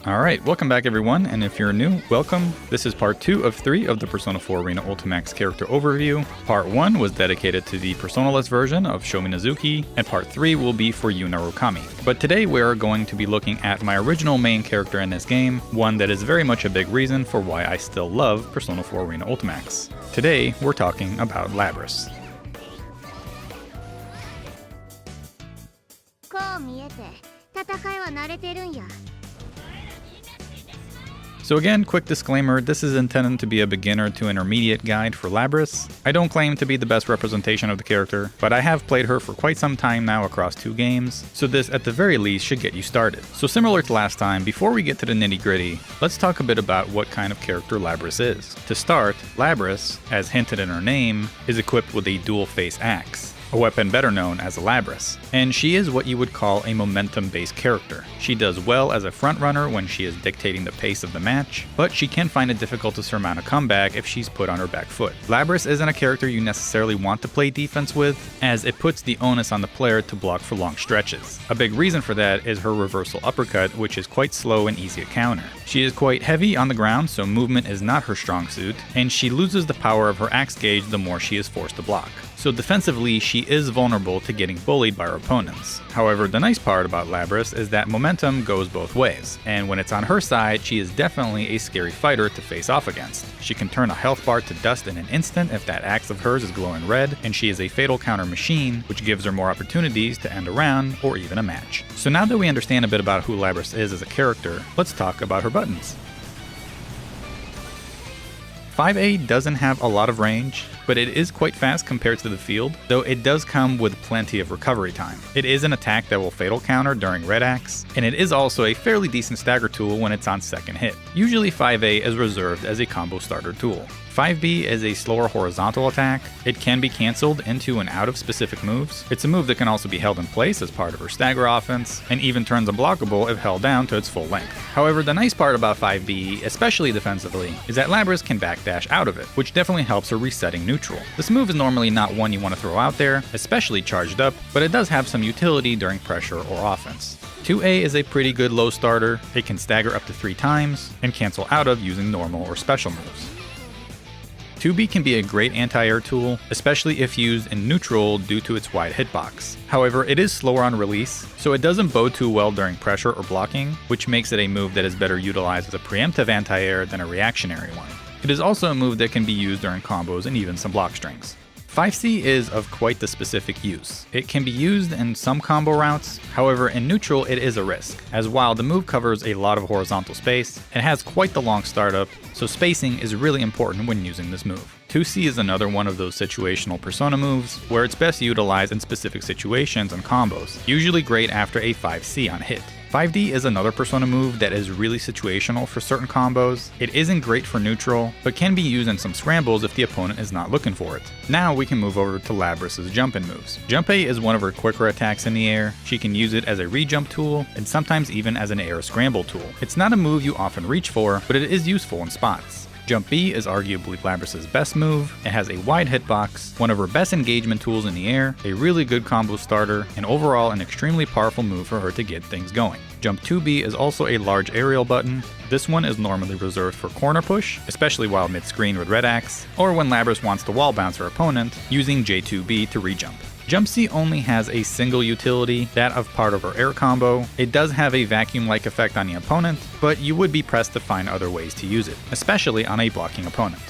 Alright, welcome back everyone, and if you're new, welcome. This is part 2 of 3 of the Persona 4 Arena Ultimax character overview. Part 1 was dedicated to the Persona-less version of Minazuki, and part 3 will be for Yu Narukami. But today we're going to be looking at my original main character in this game, one that is very much a big reason for why I still love Persona 4 Arena Ultimax. Today, we're talking about Labrys. So again, quick disclaimer, this is intended to be a beginner to intermediate guide for Labrys. I don't claim to be the best representation of the character, but I have played her for quite some time now across 2 games, so this at the very least should get you started. So similar to last time, before we get to the nitty gritty, let's talk a bit about what kind of character Labrys is. To start, Labrys, as hinted in her name, is equipped with a dual face axe, a weapon better known as a Labrys, and she is what you would call a momentum-based character. She does well as a frontrunner when she is dictating the pace of the match, but she can find it difficult to surmount a comeback if she's put on her back foot. Labrys isn't a character you necessarily want to play defense with, as it puts the onus on the player to block for long stretches. A big reason for that is her reversal uppercut, which is quite slow and easy to counter. She is quite heavy on the ground, so movement is not her strong suit, and she loses the power of her axe gauge the more she is forced to block. So defensively, she is vulnerable to getting bullied by her opponents. However, the nice part about Labrys is that momentum goes both ways, and when it's on her side, she is definitely a scary fighter to face off against. She can turn a health bar to dust in an instant if that axe of hers is glowing red, and she is a fatal counter machine, which gives her more opportunities to end a round or even a match. So now that we understand a bit about who Labrys is as a character, let's talk about her buttons. 5A doesn't have a lot of range, but it is quite fast compared to the field, though it does come with plenty of recovery time. It is an attack that will fatal counter during red axe, and it is also a fairly decent stagger tool when it's on second hit. Usually 5A is reserved as a combo starter tool. 5B is a slower horizontal attack. It can be cancelled into and out of specific moves. It's a move that can also be held in place as part of her stagger offense, and even turns unblockable if held down to its full length. However, the nice part about 5B, especially defensively, is that Labrys can backdash out of it, which definitely helps her resetting neutral. This move is normally not one you want to throw out there, especially charged up, but it does have some utility during pressure or offense. 2A is a pretty good low starter. It can stagger up to 3 times, and cancel out of using normal or special moves. 2B can be a great anti-air tool, especially if used in neutral due to its wide hitbox. However, it is slower on release, so it doesn't bode too well during pressure or blocking, which makes it a move that is better utilized as a preemptive anti-air than a reactionary one. It is also a move that can be used during combos and even some block strings. 5C is of quite the specific use. It can be used in some combo routes, however in neutral it is a risk, as while the move covers a lot of horizontal space, it has quite the long startup, so spacing is really important when using this move. 2C is another one of those situational Persona moves, where it's best utilized in specific situations and combos, usually great after a 5C on hit. 5D is another Persona move that is really situational for certain combos. It isn't great for neutral, but can be used in some scrambles if the opponent is not looking for it. Now we can move over to Labrys' jump-in moves. Jump A is one of her quicker attacks in the air. She can use it as a re-jump tool, and sometimes even as an air scramble tool. It's not a move you often reach for, but it is useful in spots. Jump B is arguably Labrys' best move. It has a wide hitbox, one of her best engagement tools in the air, a really good combo starter, and overall an extremely powerful move for her to get things going. Jump 2B is also a large aerial button. This one is normally reserved for corner push, especially while mid-screen with red axe, or when Labrys wants to wall bounce her opponent, using J2B to re-jump. Jump C only has a single utility, that of part of her air combo. It does have a vacuum-like effect on the opponent, but you would be pressed to find other ways to use it, especially on a blocking opponent.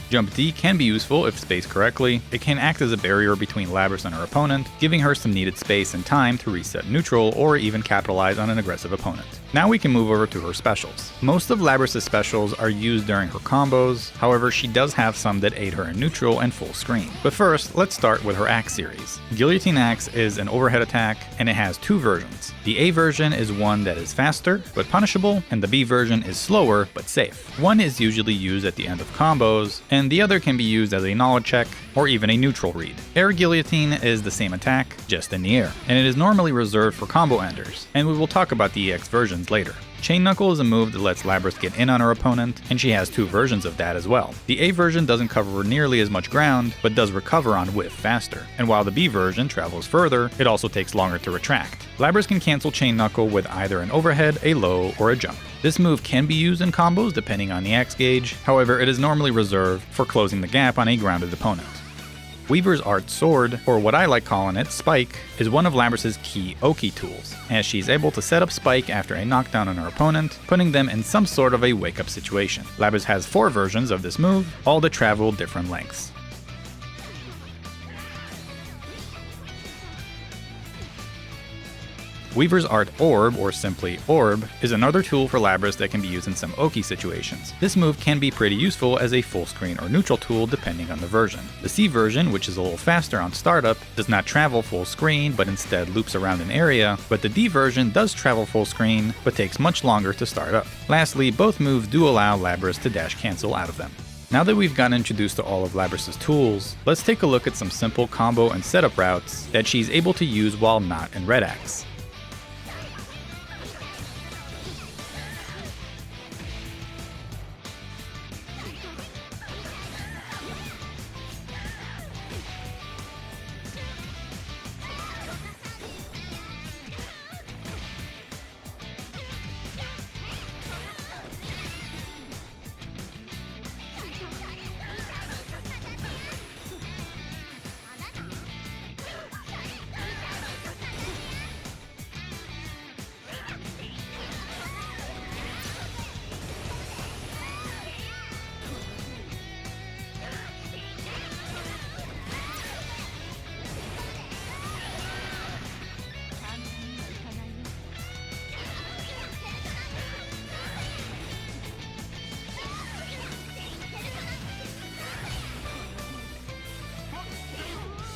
Jump D can be useful if spaced correctly. It can act as a barrier between Labrys and her opponent, giving her some needed space and time to reset neutral or even capitalize on an aggressive opponent. Now we can move over to her specials. Most of Labrys' specials are used during her combos, however she does have some that aid her in neutral and full screen. But first, let's start with her axe series. Guillotine Axe is an overhead attack, and it has 2 versions. The A version is one that is faster, but punishable, and the B version is slower, but safe. One is usually used at the end of combos, and the other can be used as a knowledge check, or even a neutral read. Air Guillotine is the same attack, just in the air, and it is normally reserved for combo enders, and we will talk about the EX versions seconds later. Chain Knuckle is a move that lets Labrys get in on her opponent, and she has 2 versions of that as well. The A version doesn't cover nearly as much ground, but does recover on whiff faster, and while the B version travels further, it also takes longer to retract. Labrys can cancel Chain Knuckle with either an overhead, a low, or a jump. This move can be used in combos depending on the X gauge, however it is normally reserved for closing the gap on a grounded opponent. Weaver's Art Sword, or what I like calling it, Spike, is one of Labrys' key Oki tools, as she's able to set up Spike after a knockdown on her opponent, putting them in some sort of a wake-up situation. Labrys has 4 versions of this move, all that travel different lengths. Weaver's Art Orb, or simply Orb, is another tool for Labrys that can be used in some Oki situations. This move can be pretty useful as a full screen or neutral tool depending on the version. The C version, which is a little faster on startup, does not travel full screen but instead loops around an area, but the D version does travel full screen but takes much longer to start up. Lastly, both moves do allow Labrys to dash cancel out of them. Now that we've gotten introduced to all of Labrys' tools, let's take a look at some simple combo and setup routes that she's able to use while not in Red Axe.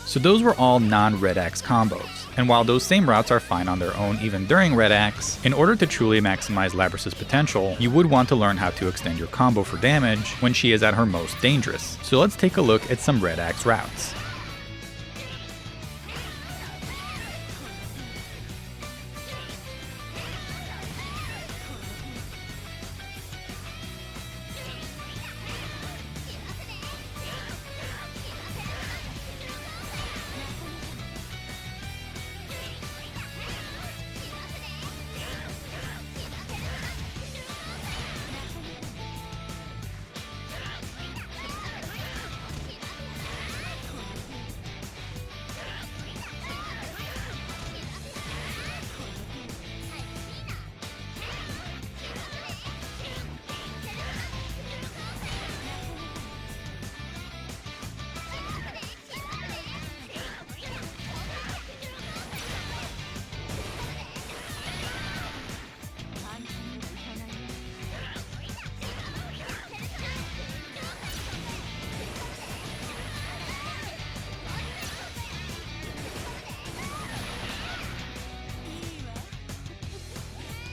So those were all non-Red Axe combos, and while those same routes are fine on their own even during Red Axe, in order to truly maximize Labrys' potential, you would want to learn how to extend your combo for damage when she is at her most dangerous. So let's take a look at some Red Axe routes.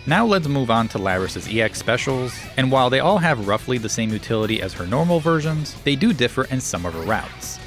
Now let's move on to Labrys' EX specials, and while they all have roughly the same utility as her normal versions, they do differ in some of her routes.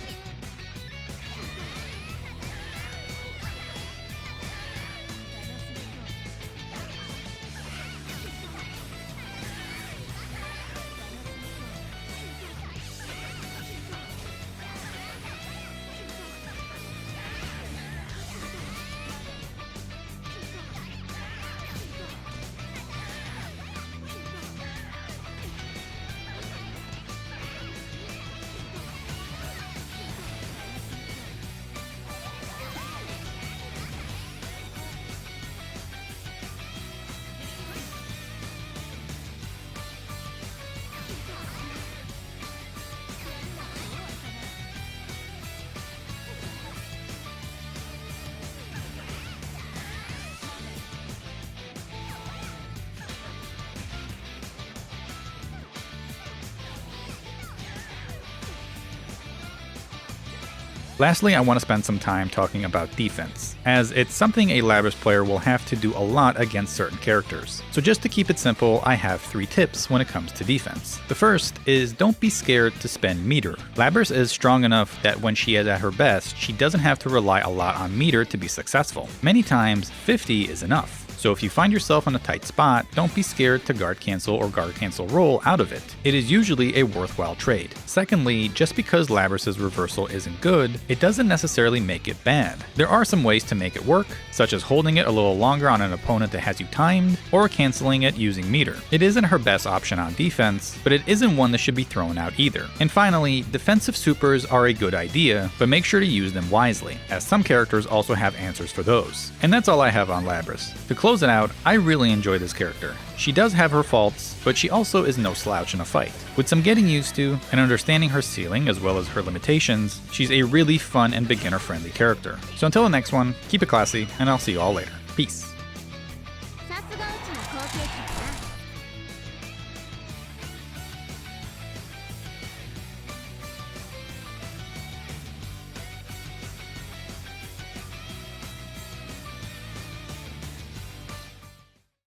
Lastly, I want to spend some time talking about defense, as it's something a Labrys player will have to do a lot against certain characters. So just to keep it simple, I have 3 tips when it comes to defense. The first is don't be scared to spend meter. Labrys is strong enough that when she is at her best, she doesn't have to rely a lot on meter to be successful. Many times, 50 is enough. so if you find yourself in a tight spot, don't be scared to guard cancel or guard cancel roll out of it. It is usually a worthwhile trade. Secondly, just because Labrys' reversal isn't good, it doesn't necessarily make it bad. There are some ways to make it work, such as holding it a little longer on an opponent that has you timed, or canceling it using meter. It isn't her best option on defense, but it isn't one that should be thrown out either. And finally, defensive supers are a good idea, but make sure to use them wisely, as some characters also have answers for those. And that's all I have on Labrys. To close it out, I really enjoy this character. She does have her faults, but she also is no slouch in a fight. With some getting used to, and understanding her ceiling as well as her limitations, she's a really fun and beginner-friendly character. So until the next one, keep it classy, and I'll see you all later. Peace.